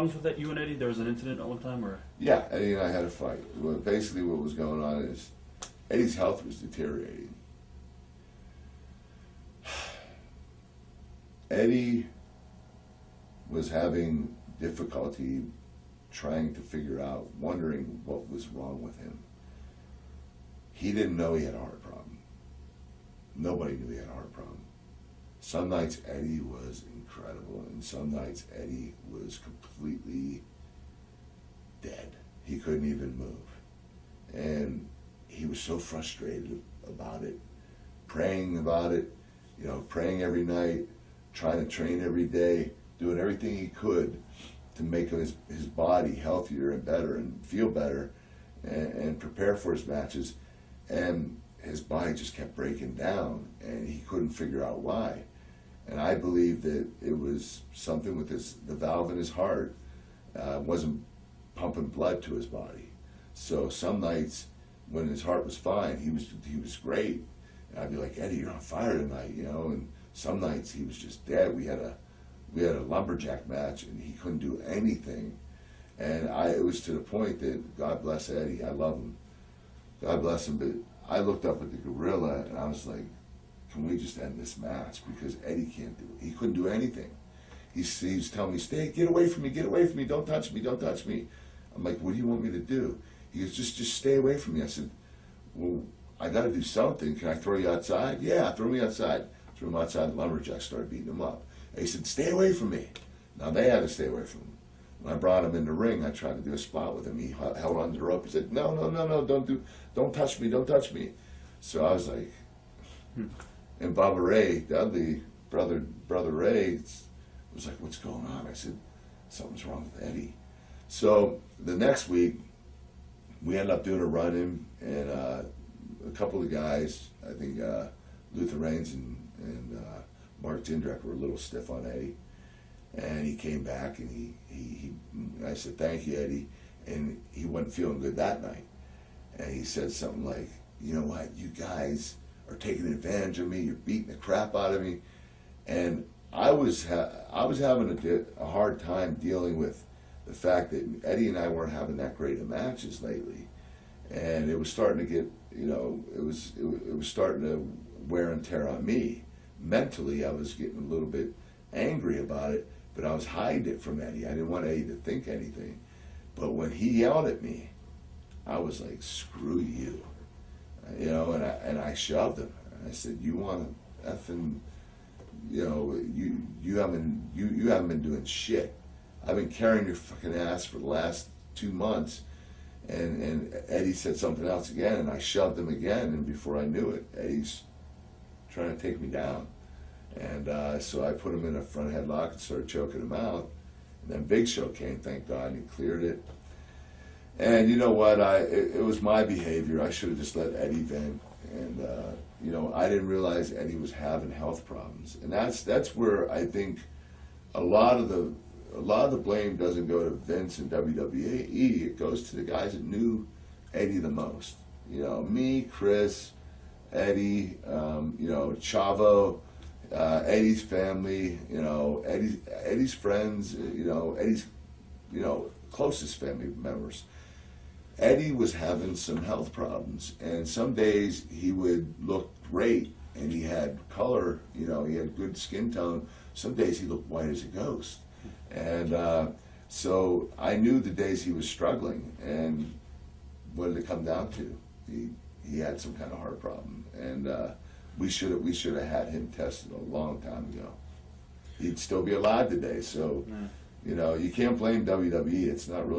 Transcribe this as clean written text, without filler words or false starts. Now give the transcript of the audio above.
With that, you and Eddie, there was an incident at one time, or Yeah, Eddie and I had a fight. Well, basically what was going on is Eddie's health was deteriorating. Eddie was having difficulty trying to figure out, wondering what was wrong with him. He didn't know he had a heart problem. Nobody knew he had a heart problem. Some nights Eddie was incredible, and some nights Eddie was completely dead. He couldn't even move. And he was so frustrated about it, praying about it, praying every night, trying to train every day, doing everything he could to make his body healthier and better and feel better and prepare for his matches. And his body just kept breaking down, and he couldn't figure out why. And I believe that it was something with the valve in his heart wasn't pumping blood to his body. So some nights when his heart was fine, he was great. And I'd be like, Eddie, you're on fire tonight, And some nights he was just dead. We had a lumberjack match, and he couldn't do anything. And it was to the point that, God bless Eddie, I love him, God bless him, but I looked up at the gorilla and I was like, can we just end this match? Because Eddie can't do it. He couldn't do anything. He was telling me, get away from me, don't touch me, don't touch me. I'm like, what do you want me to do? He goes, just stay away from me. I said, well, I got to do something. Can I throw you outside? Yeah, throw me outside. Threw him outside, the lumberjacks started beating him up. And he said, stay away from me. Now they had to stay away from him. When I brought him in the ring, I tried to do a spot with him. He held on to the rope. He said, no, don't touch me, don't touch me. So I was like, and Bubba Ray, Dudley, brother Ray, was like, what's going on? I said, something's wrong with Eddie. So the next week, we ended up doing a run-in, and a couple of guys, I think Luther Reigns and Mark Jindrak were a little stiff on Eddie. And he came back, and I said, thank you, Eddie. And he wasn't feeling good that night. And he said something like, you know what, you guys are taking advantage of me, you're beating the crap out of me. And I was having a hard time dealing with the fact that Eddie and I weren't having that great of matches lately. And it was starting to get, it was starting to wear and tear on me. Mentally, I was getting a little bit angry about it, but I was hiding it from Eddie. I didn't want Eddie to think anything. But when he yelled at me, I was like, screw you. And I shoved him. And I said, you want to effing, you haven't been doing shit. I've been carrying your fucking ass for the last 2 months. And Eddie said something else again, and I shoved him again, and before I knew it, Eddie's trying to take me down. And so I put him in a front headlock and started choking him out. And then Big Show came, thank God, and he cleared it. And you know what? It was my behavior. I should have just let Eddie vent. And I didn't realize Eddie was having health problems. And that's where I think a lot of the blame doesn't go to Vince and WWE. It goes to the guys that knew Eddie the most. Me, Chris, Eddie, Chavo, Eddie's family, Eddie's friends, Eddie's, closest family members. Eddie was having some health problems, and some days he would look great, and he had color, he had good skin tone. Some days he looked white as a ghost. And so I knew the days he was struggling, and what did it come down to? He had some kind of heart problem, and we should have had him tested a long time ago. He'd still be alive today. So, you can't blame WWE. It's not really